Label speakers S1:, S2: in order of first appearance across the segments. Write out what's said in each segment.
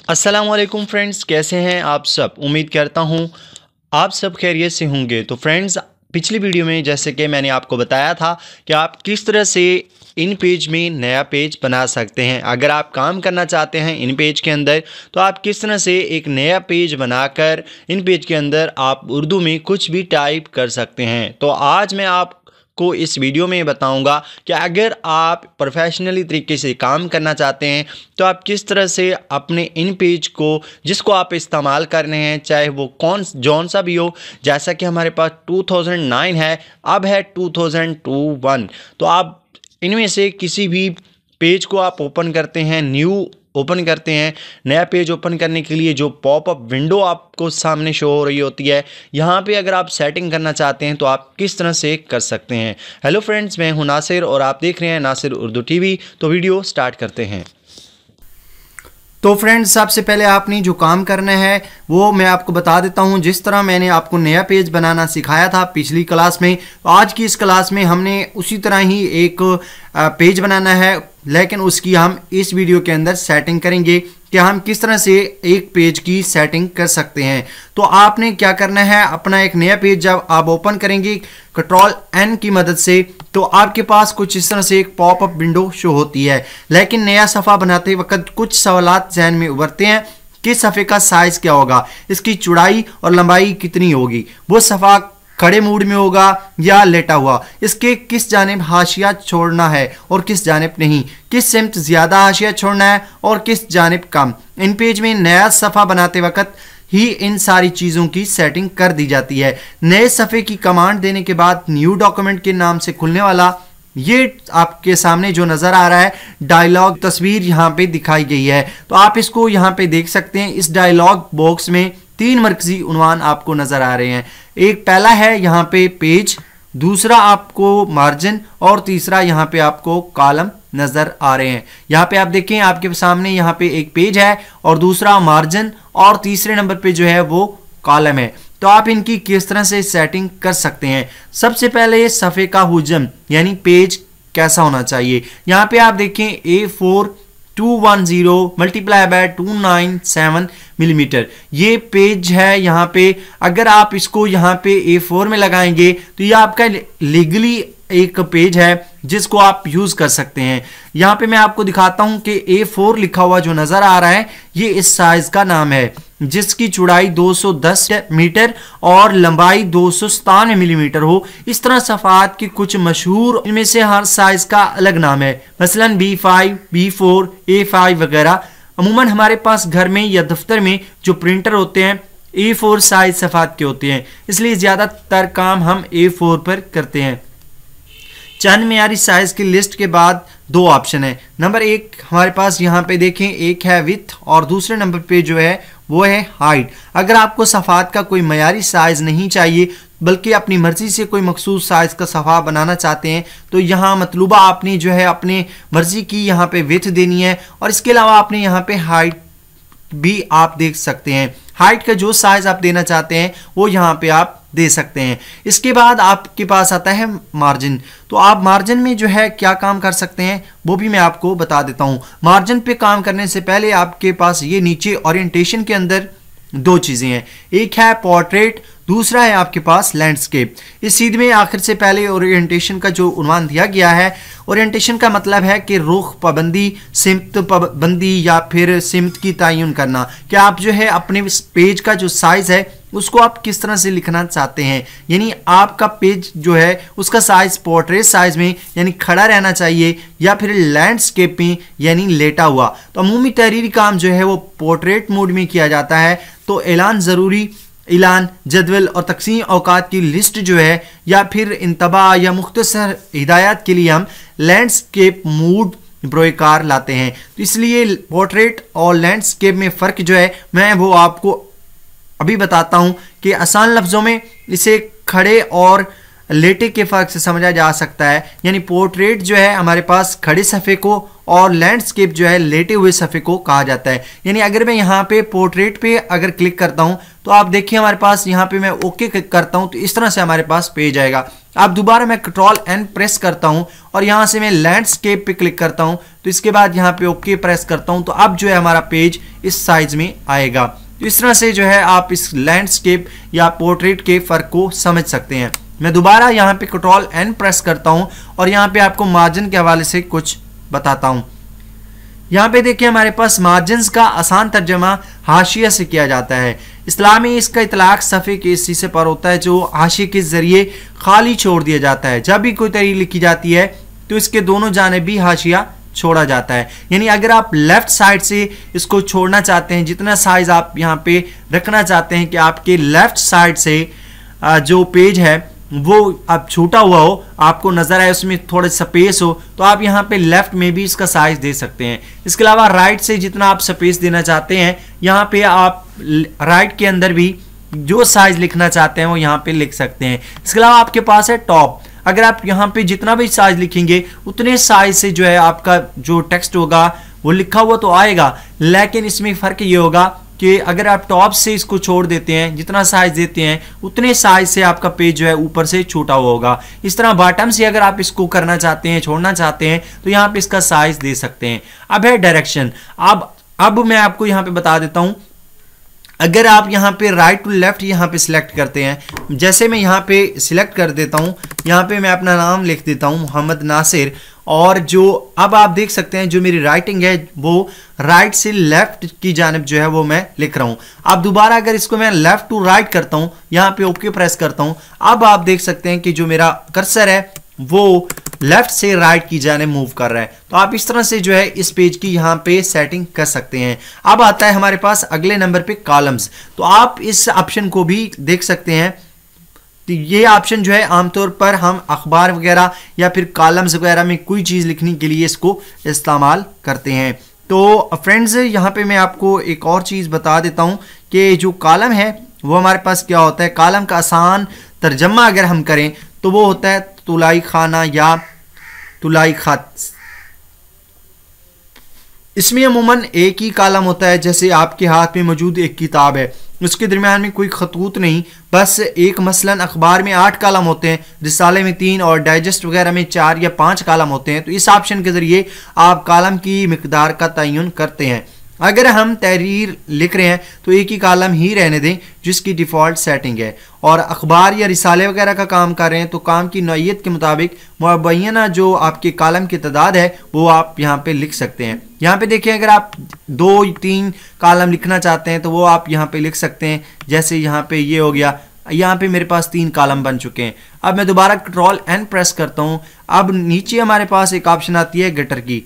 S1: अस्सलामुअलैकुम फ्रेंड्स, कैसे हैं आप सब। उम्मीद करता हूं आप सब खैरियत से होंगे। तो फ्रेंड्स, पिछली वीडियो में जैसे कि मैंने आपको बताया था कि आप किस तरह से इन पेज में नया पेज बना सकते हैं। अगर आप काम करना चाहते हैं इन पेज के अंदर तो आप किस तरह से एक नया पेज बनाकर इन पेज के अंदर आप उर्दू में कुछ भी टाइप कर सकते हैं। तो आज मैं आपको इस वीडियो में बताऊंगा कि अगर आप प्रोफेशनली तरीके से काम करना चाहते हैं तो आप किस तरह से अपने इन पेज को जिसको आप इस्तेमाल कर रहे हैं, चाहे वो जौन सा भी हो। जैसा कि हमारे पास 2009 है, अब है 2021, तो आप इनमें से किसी भी पेज को आप ओपन करते हैं, न्यू ओपन करते हैं। नया पेज ओपन करने के लिए जो पॉपअप विंडो आपको सामने शो हो रही होती है, यहाँ पे अगर आप सेटिंग करना चाहते हैं तो आप किस तरह से कर सकते हैं। हेलो फ्रेंड्स, मैं हूं नासिर और आप देख रहे हैं नासिर उर्दू टीवी। तो वीडियो स्टार्ट करते हैं।
S2: तो फ्रेंड्स, सबसे पहले आपने जो काम करना है वो मैं आपको बता देता हूं। जिस तरह मैंने आपको नया पेज बनाना सिखाया था पिछली क्लास में, आज की इस क्लास में हमने उसी तरह ही एक पेज बनाना है, लेकिन उसकी हम इस वीडियो के अंदर सेटिंग करेंगे कि हम किस तरह से एक पेज की सेटिंग कर सकते हैं। तो आपने क्या करना है, अपना एक नया पेज जब आप ओपन करेंगे Ctrl+N की मदद से, तो आपके पास कुछ इस तरह से एक पॉपअप विंडो शो होती है। लेकिन नया सफ़ा बनाते वक्त कुछ सवालात ज़हन में उभरते हैं कि सफ़े का साइज़ क्या होगा, इसकी चौड़ाई और लंबाई कितनी होगी, वो सफ़ा खड़े मूड में होगा या लेटा हुआ, इसके किस जानिब हाशिया छोड़ना है और किस जानिब नहीं, किस सिमत ज़्यादा हाशिया छोड़ना है और किस जानिब कम। इन पेज में नया सफ़ा बनाते वक्त ही इन सारी चीज़ों की सेटिंग कर दी जाती है। नए सफ़े की कमांड देने के बाद न्यू डॉक्यूमेंट के नाम से खुलने वाला ये आपके सामने जो नज़र आ रहा है डायलॉग तस्वीर यहाँ पे दिखाई गई है। तो आप इसको यहाँ पे देख सकते हैं। इस डायलॉग बॉक्स में 3 मरकजी उन्वान आपको नज़र आ रहे हैं। एक पहला है यहाँ पे पेज, दूसरा आपको मार्जिन और तीसरा यहाँ पे आपको कॉलम नज़र आ रहे हैं। यहाँ पे आप देखें, आपके सामने यहाँ पे एक पेज है और दूसरा मार्जिन और तीसरे नंबर पे जो है वो कॉलम है। तो आप इनकी किस तरह से सेटिंग कर सकते हैं। सबसे पहले सफ़े का हुजम यानी पेज कैसा होना चाहिए। यहाँ पे आप देखें A4 210 मल्टीप्लाई बाय 297 मिलीमीटर ये पेज है। यहाँ पे अगर आप इसको यहाँ पे A4 में लगाएंगे तो ये आपका लीगली एक पेज है जिसको आप यूज कर सकते हैं। यहाँ पे मैं आपको दिखाता हूँ कि A4 लिखा हुआ जो नजर आ रहा है ये इस साइज का नाम है, जिसकी चौड़ाई 210 मीटर और लंबाई 297 मिलीमीटर हो। इस तरह सफ़ात के कुछ मशहूर, इनमें से हर साइज का अलग नाम है, मसलन B5, B4, A5 वगैरह। अमूमन हमारे पास घर में या दफ्तर में जो प्रिंटर होते हैं A4 साइज सफ़ात के होते हैं, इसलिए ज़्यादातर काम हम A4 पर करते हैं। चंद मेयारी साइज की लिस्ट के बाद 2 ऑप्शन है। नंबर 1 हमारे पास यहाँ पे देखें, एक है विथ और दूसरे नंबर पे जो है वो है हाइट। अगर आपको सफ़ात का कोई मेयारी साइज नहीं चाहिए बल्कि अपनी मर्जी से कोई मखसूस साइज का सफ़ा बनाना चाहते हैं तो यहाँ मतलूबा आपने जो है अपने मर्जी की यहाँ पे विथ देनी है और इसके अलावा आपने यहाँ पे हाइट भी आप देख सकते हैं। हाइट का जो साइज आप देना चाहते हैं वो यहाँ पे आप दे सकते हैं। इसके बाद आपके पास आता है मार्जिन। तो आप मार्जिन में जो है क्या काम कर सकते हैं वो भी मैं आपको बता देता हूँ। मार्जिन पे काम करने से पहले आपके पास ये नीचे ओरिएंटेशन के अंदर 2 चीज़ें हैं, एक है पोर्ट्रेट, दूसरा है आपके पास लैंडस्केप। इस सीध में आखिर से पहले ओरिएंटेशन का जो उन्वान दिया गया है, ओरिएंटेशन का मतलब है कि रुख पाबंदी, सिमत पाबंदी या फिर सिमत की तयन करना कि आप जो है अपने पेज का जो साइज है उसको आप किस तरह से लिखना चाहते हैं। यानी आपका पेज जो है उसका साइज पोर्ट्रेट साइज में यानी खड़ा रहना चाहिए या फिर लैंडस्केप में यानी लेटा हुआ। तो अमूमी तहरीरी काम जो है वो पोर्ट्रेट मोड में किया जाता है। तो ऐलान ज़रूरी, ऐलान, जदवल और तकसीम औकात की लिस्ट जो है या फिर इंतबा या मुख्तसर हिदायत के लिए हम लैंडस्केप मोड ब्रोकार लाते हैं। तो इसलिए पोर्ट्रेट और लैंडस्केप में फ़र्क जो है मैं वो आपको अभी बताता हूं कि आसान लफ्ज़ों में इसे खड़े और लेटे के फ़र्क से समझा जा सकता है। यानी पोर्ट्रेट जो है हमारे पास खड़े सफ़े को और लैंडस्केप जो है लेटे हुए सफ़े को कहा जाता है। यानी अगर मैं यहाँ पे पोर्ट्रेट पे अगर क्लिक करता हूँ तो आप देखिए हमारे पास यहाँ पे मैं ओके करता हूँ तो इस तरह से हमारे पास पेज आएगा। अब दोबारा मैं कंट्रोल एन प्रेस करता हूँ और यहाँ से मैं लैंडस्केप पे क्लिक करता हूँ, तो इसके बाद यहाँ पे ओके प्रेस करता हूँ, तो अब जो है हमारा पेज इस साइज में आएगा। तो इस तरह से जो है आप इस लैंडस्केप या पोर्ट्रेट के फर्क को समझ सकते हैं। मैं दोबारा यहाँ पे कंट्रोल एन प्रेस करता हूँ और यहाँ पे आपको मार्जिन के हवाले से कुछ बताता हूँ। यहाँ पे देखिए हमारे पास मार्जिन्स का आसान तर्जमा हाशिया से किया जाता है। इस्लाम में इसका इतलाक सफ़े के इस हिस्से पर होता है जो हाशिए के जरिए खाली छोड़ दिया जाता है। जब भी कोई तहरीर लिखी जाती है तो इसके दोनों जानिब भी हाशिया छोड़ा जाता है। यानी अगर आप लेफ्ट साइड से इसको छोड़ना चाहते हैं, जितना साइज आप यहाँ पे रखना चाहते हैं कि आपके लेफ्ट साइड से जो पेज है वो अब छूटा हुआ हो, आपको नजर आए उसमें थोड़ा स्पेस हो, तो आप यहाँ पे लेफ्ट में भी इसका साइज दे सकते हैं। इसके अलावा राइट से जितना आप स्पेस देना चाहते हैं, यहाँ पे आप राइट के अंदर भी जो साइज लिखना चाहते हैं वो यहाँ पे लिख सकते हैं। इसके अलावा आपके पास है टॉप। अगर आप यहाँ पे जितना भी साइज लिखेंगे उतने साइज से जो है आपका जो टेक्स्ट होगा वो लिखा हुआ तो आएगा, लेकिन इसमें फर्क ये होगा कि अगर आप टॉप से इसको छोड़ देते हैं, जितना साइज देते हैं उतने साइज से आपका पेज जो है ऊपर से छोटा हुआ होगा। इस तरह बॉटम से अगर आप इसको करना चाहते हैं, छोड़ना चाहते हैं, तो यहाँ पे इसका साइज दे सकते हैं। अब है डायरेक्शन। अब मैं आपको यहाँ पे बता देता हूँ, अगर आप यहाँ पे राइट टू लेफ्ट यहाँ पे सिलेक्ट करते हैं, जैसे मैं यहाँ पे सिलेक्ट कर देता हूँ, यहाँ पे मैं अपना नाम लिख देता हूँ मोहम्मद नासिर, और जो अब आप देख सकते हैं जो मेरी राइटिंग है वो राइट से लेफ्ट की जानिब जो है वो मैं लिख रहा हूँ। अब दोबारा अगर इसको मैं लेफ्ट टू राइट करता हूँ, यहाँ पे ओके प्रेस करता हूँ, अब आप देख सकते हैं कि जो मेरा कर्सर है वो लेफ्ट से राइट की जानिब मूव कर रहा है। तो आप इस तरह से जो है इस पेज की यहाँ पे सेटिंग कर सकते हैं। अब आता है हमारे पास अगले नंबर पे कॉलम्स। तो आप इस ऑप्शन को भी देख सकते हैं। तो ये ऑप्शन जो है आमतौर पर हम अखबार वगैरह या फिर कॉलम्स वगैरह में कोई चीज़ लिखने के लिए इसको इस्तेमाल करते हैं। तो फ्रेंड्स यहाँ पे मैं आपको एक और चीज़ बता देता हूँ कि जो कॉलम है वो हमारे पास क्या होता है। कॉलम का आसान तर्जमा अगर हम करें तो वो होता है तुलाई खाना या तुलाई खत। इसमें अमूमन एक ही कॉलम होता है। जैसे आपके हाथ में मौजूद एक किताब है, उसके दरमियान में कोई खतूत नहीं, बस एक मसलन अखबार में 8 कॉलम होते हैं, रिसाले में 3 और डाइजेस्ट वगैरह में 4 या 5 कॉलम होते हैं। तो इस ऑप्शन के जरिए आप कॉलम की मिकदार का तयन करते हैं। अगर हम तहरीर लिख रहे हैं तो एक ही कॉलम ही रहने दें जिसकी डिफ़ॉल्ट सेटिंग है, और अखबार या रिसाले वगैरह का काम कर रहे हैं तो काम की नौइयत के मुताबिक मुअय्यना जो आपके कॉलम की तादाद है वो आप यहाँ पे लिख सकते हैं। यहाँ पे देखिए अगर आप 2-3 कॉलम लिखना चाहते हैं तो वो आप यहाँ पे लिख सकते हैं। जैसे यहाँ पे ये हो गया, यहाँ पे मेरे पास 3 कॉलम बन चुके हैं। अब मैं दोबारा कंट्रोल एन प्रेस करता हूँ। अब नीचे हमारे पास एक ऑप्शन आती है गटर की,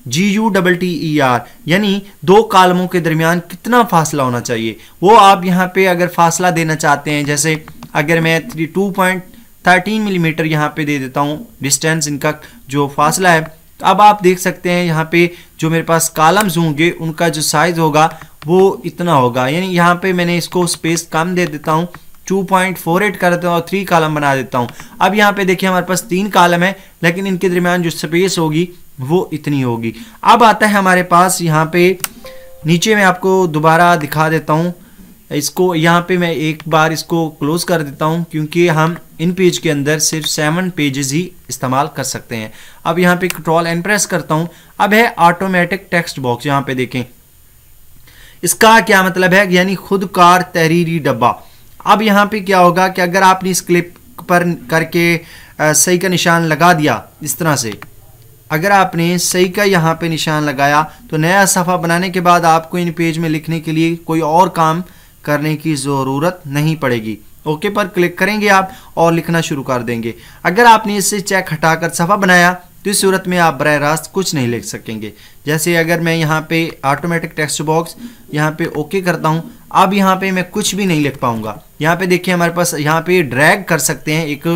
S2: GUTTER, यानी 2 कॉलमों के दरमियान कितना फासला होना चाहिए वो आप यहाँ पे अगर फासला देना चाहते हैं, जैसे अगर मैं 2.13 मिलीमीटर यहाँ पे दे देता हूँ डिस्टेंस, इनका जो फासला है, तो अब आप देख सकते हैं यहाँ पे जो मेरे पास कॉलम्स होंगे उनका जो साइज होगा वो इतना होगा। यानी यहाँ पे मैंने इसको स्पेस कम दे देता हूँ, 2.48 कर देता हूँ और 3 कॉलम बना देता हूँ। अब यहाँ पे देखिए हमारे पास 3 कॉलम है, लेकिन इनके दरमियान जो स्पेस होगी वो इतनी होगी। अब आता है हमारे पास यहाँ पे नीचे, मैं आपको दोबारा दिखा देता हूँ इसको। यहाँ पे मैं एक बार इसको क्लोज कर देता हूँ क्योंकि हम इन पेज के अंदर सिर्फ 7 पेजेस ही इस्तेमाल कर सकते हैं। अब यहाँ पे कंट्रोल एन प्रेस करता हूँ। अब है ऑटोमेटिक टेक्स्ट बॉक्स। यहाँ पे देखें इसका क्या मतलब है, यानी खुदकार तहरीरी डब्बा। अब यहाँ पे क्या होगा कि अगर आपने इस क्लिप पर करके सही का निशान लगा दिया, इस तरह से अगर आपने सही का यहाँ पे निशान लगाया तो नया सफ़ा बनाने के बाद आपको इन पेज में लिखने के लिए कोई और काम करने की ज़रूरत नहीं पड़ेगी। ओके पर क्लिक करेंगे आप और लिखना शुरू कर देंगे। अगर आपने इससे चेक हटाकर सफ़ा बनाया तो इस सूरत में आप बराह रास्त कुछ नहीं लिख सकेंगे। जैसे अगर मैं यहाँ पे ऑटोमेटिक टेक्स्ट बॉक्स यहाँ पे ओके करता हूँ, अब यहाँ पे मैं कुछ भी नहीं लिख पाऊंगा। यहाँ पे देखिए हमारे पास यहाँ पे ड्रैग कर सकते हैं, एक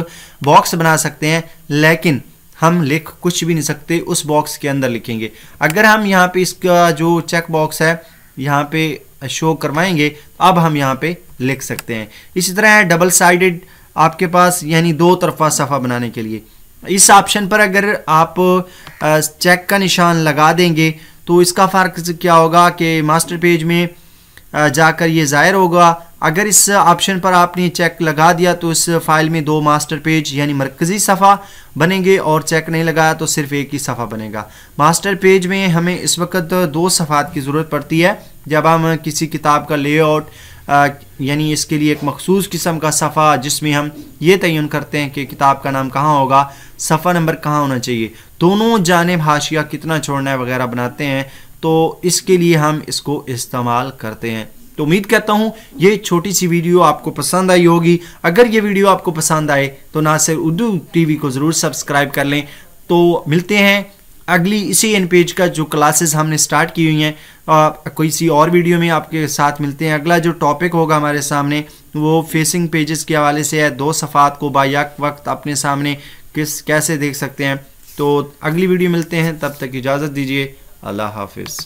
S2: बॉक्स बना सकते हैं, लेकिन हम लिख कुछ भी नहीं सकते, उस बॉक्स के अंदर लिखेंगे। अगर हम यहाँ पे इसका जो चेक बॉक्स है यहाँ पे शो करवाएंगे तो अब हम यहाँ पे लिख सकते हैं। इसी तरह है डबल साइडेड आपके पास, यानी 2 तरफा सफ़ा बनाने के लिए। इस ऑप्शन पर अगर आप चेक का निशान लगा देंगे तो इसका फ़र्क क्या होगा कि मास्टर पेज में जाकर ये ज़ाहिर होगा। अगर इस ऑप्शन पर आपने चेक लगा दिया तो इस फाइल में 2 मास्टर पेज यानी मरकज़ी सफ़ा बनेंगे, और चेक नहीं लगाया तो सिर्फ एक ही सफ़ा बनेगा। मास्टर पेज में हमें इस वक्त 2 सफ़ात की ज़रूरत पड़ती है जब हम किसी किताब का लेआउट यानी इसके लिए एक मखसूस किस्म का सफ़ा जिसमें हम ये तयन करते हैं कि किताब का नाम कहाँ होगा, सफ़ा नंबर कहाँ होना चाहिए, दोनों जानिब हाशिया कितना छोड़ना है वगैरह बनाते हैं, तो इसके लिए हम इसको इस्तेमाल करते हैं। तो उम्मीद करता हूँ ये छोटी सी वीडियो आपको पसंद आई होगी। अगर ये वीडियो आपको पसंद आए तो नासिर उर्दू टीवी को ज़रूर सब्सक्राइब कर लें। तो मिलते हैं अगली इसी इन पेज का जो क्लासेस हमने स्टार्ट की हुई हैं, कोई सी और वीडियो में आपके साथ मिलते हैं। अगला जो टॉपिक होगा हमारे सामने वो फेसिंग पेजेस के हवाले से है। 2 सफ़ात को बायक वक्त अपने सामने कैसे देख सकते हैं। तो अगली वीडियो मिलते हैं, तब तक इजाज़त दीजिए। अल्लाह हाफिज़।